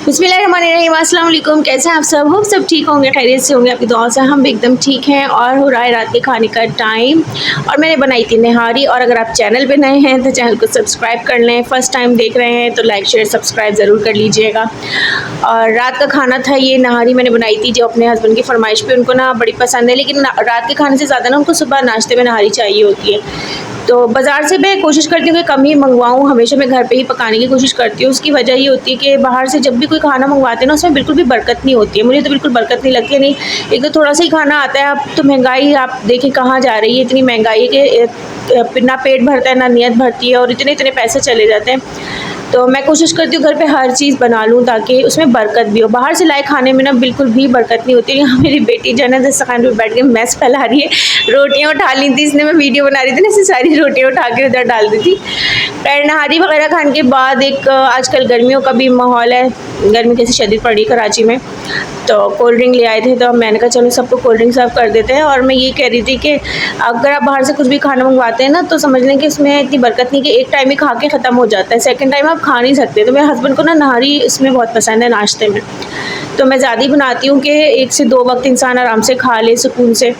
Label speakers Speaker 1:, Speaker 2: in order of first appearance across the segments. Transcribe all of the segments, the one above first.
Speaker 1: बिस्मिल्लाहिर्रहमानिर्रहीम, अस्सलाम वालेकुम। कैसे हैं आप सब? होप सब ठीक होंगे, खैरियत से होंगे। आपकी दुआ से हम भी एकदम ठीक हैं। और हो रहा है रात के खाने का टाइम और मैंने बनाई थी नहारी। और अगर आप चैनल पे नए हैं तो चैनल को सब्सक्राइब कर लें। फ़र्स्ट टाइम देख रहे हैं तो लाइक शेयर सब्सक्राइब ज़रूर कर लीजिएगा। और रात का खाना था ये नहारी मैंने बनाई थी, जो अपने हस्बैंड की फरमाइश पे उनको ना बड़ी पसंद है। लेकिन रात के खाने से ज़्यादा ना उनको सुबह नाश्ते में नहारी चाहिए होती है। तो बाज़ार से मैं कोशिश करती हूँ कि कम ही मंगवाऊँ, हमेशा मैं घर पे ही पकाने की कोशिश करती हूँ। उसकी वजह ये होती है कि बाहर से जब भी कोई खाना मंगवाते हैं ना, उसमें बिल्कुल भी बरकत नहीं होती है। मुझे तो बिल्कुल बरकत नहीं लगती है। नहीं, एक तो थोड़ा-सा ही खाना आता है। अब तो महँगाई आप देखें कहाँ जा रही है, इतनी महँगाई है कि ना पेट भरता है, ना नीयत भरती है और इतने-इतने पैसे चले जाते हैं। तो मैं कोशिश करती हूँ घर पे हर चीज़ बना लूँ ताकि उसमें बरकत भी हो। बाहर से लाए खाने में ना बिल्कुल भी बरकत नहीं होती है। यहाँ मेरी बेटी जो है ना दस्तरखान पे बैठ के मैस फैला रही है। रोटियाँ उठा ली थी इसने, मैं वीडियो बना रही थी ना, इसने सारी रोटियाँ उठा के उधर डाल दी थी। खैर नहारी वगैरह खाने के बाद एक आजकल गर्मियों का भी माहौल है, गर्मी कैसी शदीद पड़ी कराची में, तो कोल्ड ड्रिंक ले आए थे। तो मैंने कहा चलो सबको कोल्ड ड्रिंक सर्व कर देते हैं। और मैं ये कह रही थी कि अगर आप बाहर से कुछ भी खाना मंगवाते हैं ना, तो समझ लें कि इसमें इतनी बरकत नहीं कि एक टाइम ही खा के ख़त्म हो जाता है, सेकंड टाइम आप खा नहीं सकते। तो मेरे हस्बैंड को ना नहारी इसमें बहुत पसंद है नाश्ते में, तो मैं ज़्यादा ही बनाती हूँ कि 1 से 2 वक्त इंसान आराम से खा ले सुकून से।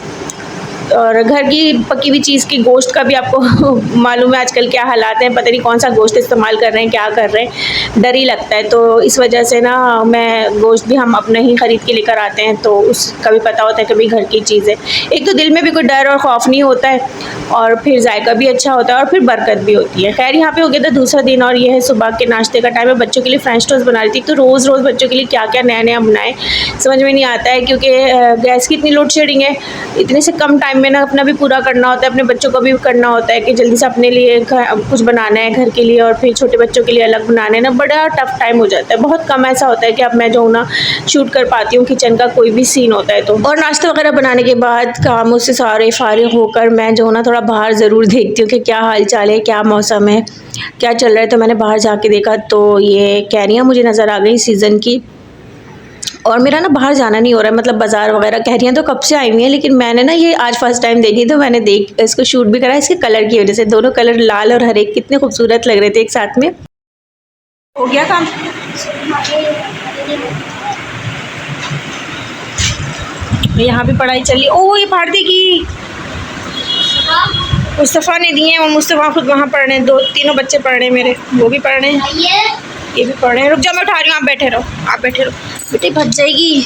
Speaker 1: और घर की पकी हुई चीज़ की गोश्त का भी आपको मालूम है आजकल क्या हालात हैं, पता नहीं कौन सा गोश्त इस्तेमाल कर रहे हैं, क्या कर रहे हैं, डर ही लगता है। तो इस वजह से ना मैं गोश्त भी हम अपना ही ख़रीद के लेकर आते हैं, तो उसका भी पता होता है कि भाई घर की चीज़ है। एक तो दिल में भी कोई डर और खौफ नहीं होता है, और फिर जायका भी अच्छा होता है और फिर बरकत भी होती है। खैर यहाँ पे हो गया था दूसरा दिन और ये है सुबह के नाश्ते का टाइम है। बच्चों के लिए फ्रेंच टोस्ट बना रही थी। तो रोज़ रोज़ बच्चों के लिए क्या क्या नया नया बनाएं, समझ में नहीं आता है, क्योंकि गैस की इतनी लोड शेडिंग है, इतने से कम टाइम में ना अपना भी पूरा करना होता है, अपने बच्चों को भी करना होता है कि जल्दी से अपने लिए कुछ बनाना है घर के लिए और फिर छोटे बच्चों के लिए अलग बनाना है ना, बड़ा टफ टाइम हो जाता है। बहुत कम ऐसा होता है कि अब मैं जो हूँ ना शूट कर पाती हूँ किचन का कोई भी सीन होता है तो। और नाश्ता वगैरह बनाने के बाद कामों से सारे फारिग होकर मैं जो हूँ ना थोड़ा बाहर ज़रूर देखती हूँ कि क्या हाल चाल है, क्या मौसम है, क्या चल रहा है। तो मैंने बाहर जाके देखा तो ये कैरियाँ मुझे नज़र आ गई सीज़न की। और मेरा ना बाहर जाना नहीं हो रहा है, मतलब बाज़ार वगैरह कैरियाँ तो कब से आई हुई हैं, लेकिन मैंने ना ये आज फर्स्ट टाइम देखी, तो मैंने इसको शूट भी करा इसके कलर की वजह से। दोनों कलर लाल और हरे कितने खूबसूरत लग रहे थे एक साथ में। हो गया काम? यहाँ भी पढ़ाई चली। ओ ये फाड़ देगी। मुस्तफ़ा ने दिए हैं और मुस्तफ़ा खुद वहाँ पढ़ रहे हैं, 2-3 बच्चे पढ़ रहे हैं मेरे, वो भी पढ़ रहे हैं, ये भी पढ़ रहे हैं। रुक जाओ मैं उठा रही हूँ, आप बैठे रहो, आप बैठे रहो, बेटे भज जाएगी।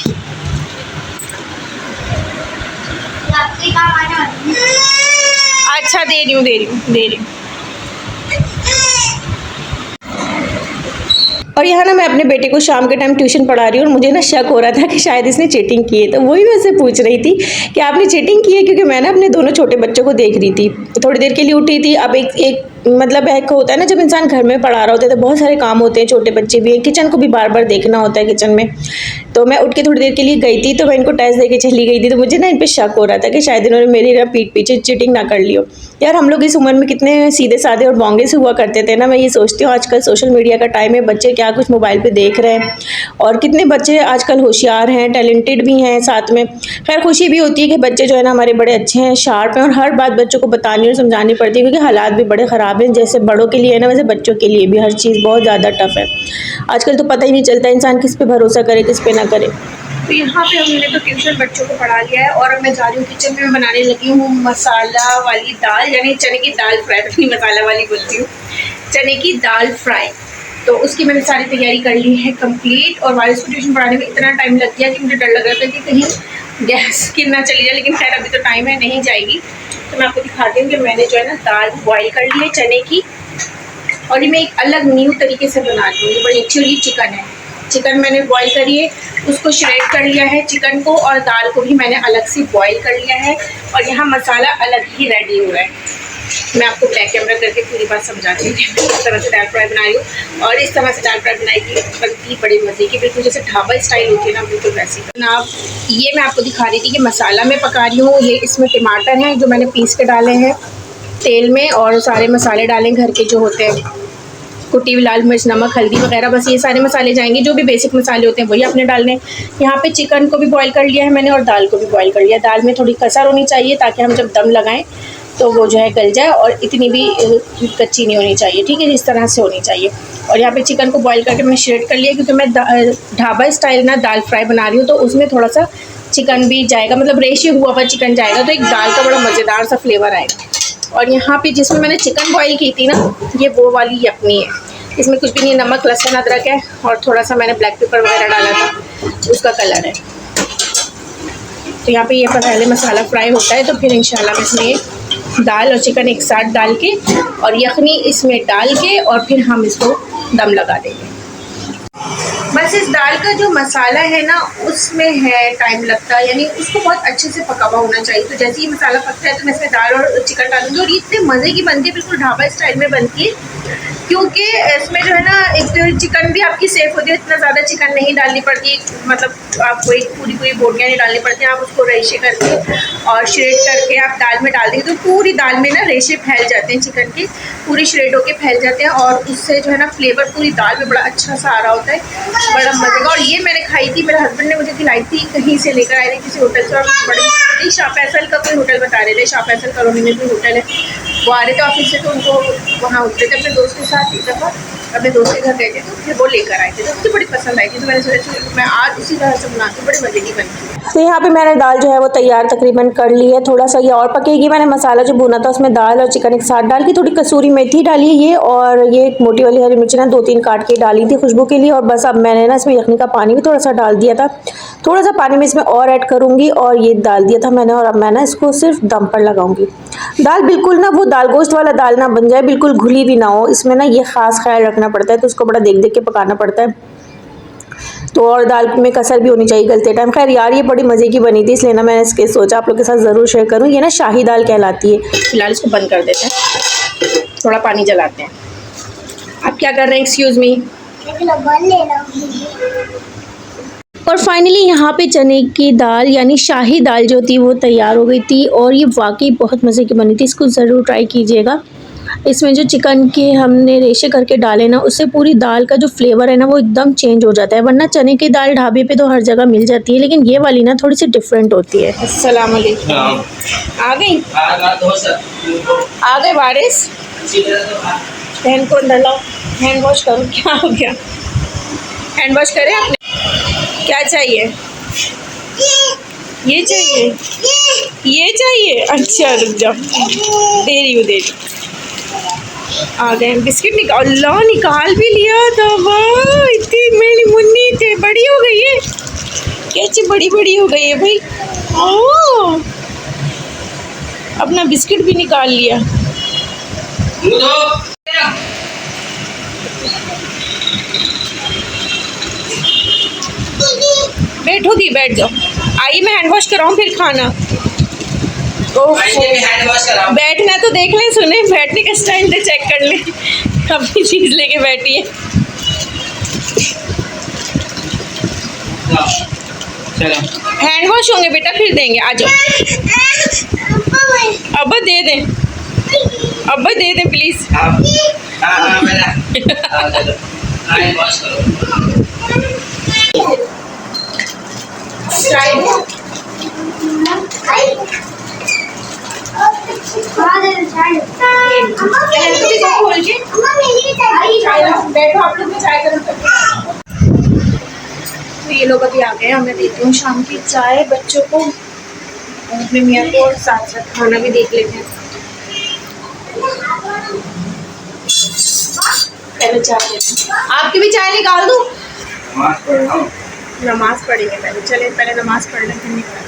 Speaker 1: अच्छा दे रही हूँ। और यहाँ ना मैं अपने बेटे को शाम के टाइम ट्यूशन पढ़ा रही हूँ और मुझे ना शक हो रहा था कि शायद इसने चीटिंग की है। तो वही मैं से पूछ रही थी कि आपने चीटिंग की है, क्योंकि मैं ना अपने दोनों छोटे बच्चों को देख रही थी। थोड़ी देर के लिए उठी थी। अब एक मतलब एक होता है ना जब इंसान घर में पढ़ा रहा होता है तो बहुत सारे काम होते हैं, छोटे बच्चे भी हैं, किचन को भी बार बार देखना होता है किचन में। तो मैं उठ के थोड़ी देर के लिए गई थी, तो मैं इनको टेस्ट दे के चली गई थी। तो मुझे ना इन पर शक हो रहा था कि शायद इन्होंने मेरी ना पीठ पीछे चीटिंग ना कर ली हो। यार हम लोग इस उम्र में कितने सीधे साधे और बोंगे से हुआ करते थे ना। मैं ये सोचती हूँ आजकल सोशल मीडिया का टाइम है, बच्चे क्या कुछ मोबाइल पे देख रहे हैं, और कितने बच्चे आजकल होशियार हैं, टैलेंटेड भी हैं साथ में। खैर खुशी भी होती है कि बच्चे जो है ना हमारे बड़े अच्छे हैं, शार्प हैं, और हर बात बच्चों को बतानी और समझानी पड़ती है, क्योंकि हालात भी बड़े ख़राब हैं। जैसे बड़ों के लिए है ना, वैसे बच्चों के लिए भी हर चीज़ बहुत ज़्यादा टफ है। आजकल तो पता ही नहीं चलता इंसान किस पे भरोसा करे किस पे ना करे। तो यहाँ पे हमने तो ट्यूशन बच्चों को पढ़ा लिया है और अब मैं जा रही हूँ किचन में। मैं बनाने लगी हूँ मसाला वाली दाल, यानी चने की दाल फ्राई, अपनी मसाला वाली बोलती हूँ, चने की दाल फ्राई। तो उसकी मैंने सारी तैयारी कर ली है कंप्लीट। और वारिस को ट्यूशन पढ़ाने में इतना टाइम लग गया कि मुझे डर लग रहा था कि कहीं गैस की ना चली जाए, लेकिन खैर अभी तो टाइम है, नहीं जाएगी। तो मैं आपको दिखाती हूँ कि मैंने जो है ना दाल बॉयल कर ली है चने की, और ये मैं एक अलग न्यू तरीके से बना रही हूँ। ये बड़ी अच्छी, और ये चिकन है, चिकन मैंने बॉईल करी है, उसको श्रेड कर लिया है चिकन को, और दाल को भी मैंने अलग से बॉईल कर लिया है। और यहाँ मसाला अलग ही रेडी हो रहा है। मैं आपको बैक कैमरा करके पूरी बात समझाती हूँ कि मैं किस तरह से दाल फ्राई बना रही हूँ। और इस तरह से दाल फ्राई बनाई की बनती बड़ी मज़े की, बिल्कुल जैसे ढाबा स्टाइल होती है ना, बिल्कुल वैसी। ना ये मैं आपको दिखा रही थी कि मसाला मैं पका रही हूँ। ये इसमें टमाटर हैं जो मैंने पीस के डाले हैं तेल में, और सारे मसाले डालें घर के जो होते हैं, कुटी हुई लाल मिर्च, नमक, हल्दी वगैरह, बस ये सारे मसाले जाएंगे, जो भी बेसिक मसाले होते हैं वही आपने डालने। यहाँ पे चिकन को भी बॉईल कर लिया है मैंने, और दाल को भी बॉईल कर लिया। दाल में थोड़ी कसर होनी चाहिए ताकि हम जब दम लगाएं तो वो जो है गल जाए, और इतनी भी कच्ची नहीं होनी चाहिए, ठीक है, इस तरह से होनी चाहिए। और यहाँ पे चिकन को बॉईल करके मैंने श्रेड कर लिया, क्योंकि मैं ढाबा स्टाइल ना दाल फ्राई बना रही हूँ, तो उसमें थोड़ा सा चिकन भी जाएगा, मतलब रेशे हुआ हुआ चिकन जाएगा, तो एक दाल का बड़ा मज़ेदार सा फ्लेवर आएगा। और यहाँ पे जिसमें मैंने चिकन बॉईल की थी ना, ये वो वाली यखनी है। इसमें कुछ भी नहीं, नमक, लहसुन, अदरक है और थोड़ा सा मैंने ब्लैक पेपर वगैरह डाला था, उसका कलर है। तो यहाँ पे ये पहले मसाला फ्राई होता है, तो फिर इंशाल्लाह मैं इसमें दाल और चिकन एक साथ डाल के और यखनी इसमें डाल के और फिर हम इसको दम लगा देंगे। बस इस दाल का जो मसाला है ना, उसमें है टाइम लगता है, यानी उसको बहुत अच्छे से पका हुआ होना चाहिए। तो जैसे ही मसाला पकता है तो मैं इसमें दाल और चिकन डालूंगी, और ये इतने मज़े की बनती है, बिल्कुल ढाबा स्टाइल में बनती है, क्योंकि इसमें जो है ना एक तो चिकन भी आपकी सेफ होती है, इतना ज़्यादा चिकन नहीं डालनी पड़ती, मतलब आपको एक पूरी बोटियाँ नहीं डालनी पड़ती, आप उसको रेशे करके और श्रेड करके आप दाल में डाल देंगे तो पूरी दाल में ना रेशे फैल जाते हैं, चिकन के पूरी श्रेड होके फैल जाते हैं, और उससे जो है ना फ्लेवर पूरी दाल में बड़ा अच्छा सा आ रहा होता है, बड़ा मज़े का। और ये मैंने खाई थी, मेरे हस्बैंड ने मुझे खिलाई थी, कहीं से लेकर आए थे किसी होटल से, और बड़ी शाह फैसल का कोई होटल बता रहे थे, शाह फैसल कॉलोनी में कोई होटल है, वो आ रहे थे ऑफिस से, तो उनको वहाँ उतरे थे अपने दोस्त के साथ, एक दफ़ा अपने दोस्त के घर गए थे, तो फिर वो लेकर आए थे, तो मुझे बड़ी पसंद आई थी, तो मैंने सोचा मैं आज उसी तरह से बनाती हूँ, बड़ी मज़े की बनती है। तो यहाँ पे मैंने दाल जो है वो तैयार तकरीबन कर ली है, थोड़ा सा ये और पकेगी। मैंने मसाला जो भुना था उसमें दाल और चिकन एक साथ डाल के थोड़ी कसूरी मेथी डाली है ये, और ये एक मोटी वाली हरी मिर्च ना 2-3 काट के डाली थी खुशबू के लिए। और बस अब मैंने ना इसमें यखनी का पानी भी थोड़ा सा डाल दिया था, थोड़ा सा पानी में इसमें और ऐड करूँगी, और ये डाल दिया था मैंने। और अब मैं ना इसको सिर्फ दम पर लगाऊंगी। दाल बिल्कुल ना वो दाल गोश्त वाला दाल ना बन जाए, बिल्कुल घुली भी ना हो, इसमें ना ये ख़ास ख्याल रखना पड़ता है, तो उसको बड़ा देख देख के पकाना पड़ता है, तो और दाल में कसर भी होनी चाहिए गलते टाइम। खैर यार ये बड़ी मज़े की बनी थी, इसलिए ना मैंने इसके सोचा आप लोग के साथ ज़रूर शेयर करूँ। ये ना शाही दाल कहलाती है। फिलहाल इसको बंद कर देते हैं, थोड़ा पानी जलाते हैं। आप क्या कर रहे हैं? Excuse me. और फाइनली यहाँ पे चने की दाल यानी शाही दाल जो थी वो तैयार हो गई थी, और ये वाकई बहुत मज़े की बनी थी, इसको ज़रूर ट्राई कीजिएगा। इसमें जो चिकन के हमने रेशे करके डाले ना, उससे पूरी दाल का जो फ्लेवर है ना वो एकदम चेंज हो जाता है। वरना चने की दाल ढाबे पे तो हर जगह मिल जाती है, लेकिन ये वाली ना थोड़ी सी डिफरेंट होती है। अस्सलाम वालेकुम। आ गई? आ गए बारिश? बहन को अंदर लाओ, हैंड वॉश करो। क्या हो गया? हैंड वॉश करें आपने? क्या चाहिए? ये चाहिए, ये चाहिए। अच्छा रुक जाओ, दे रही हूँ। आ गए बिस्किट निकाल, अल्लाह निकाल भी लिया था। वाह इतनी मेरी मुन्नी थे, बड़ी हो गई है, कैसे बड़ी हो गई है भाई। ओह अपना बिस्किट भी निकाल लिया। बैठोगी? बैठ जाओ। आइए मैं हैंड वॉश कराऊँ फिर खाना। बैठना तो देख लें, सुने, बैठने का स्टाइल तो चेक कर लें। अपनी चीज़ लेके बैठी है। हैंड वॉश होंगे बेटा, फिर देंगे। आ जाओ। अब्बा दे दें, अब्बा दे दें प्लीज। बैठो आप लोग, चाय गरम करके। तो ये लोग अभी आ गए, मैं देती हूँ शाम की चाय बच्चों को और अपने मियाँ को, और साथ साथ खाना भी देख लेते हैं। पहले चाय लेते हैं। आपकी भी चाय निकाल दूँ? नमाज पढ़ेंगे पहले, चले पहले नमाज पढ़ लें फिर निकाल।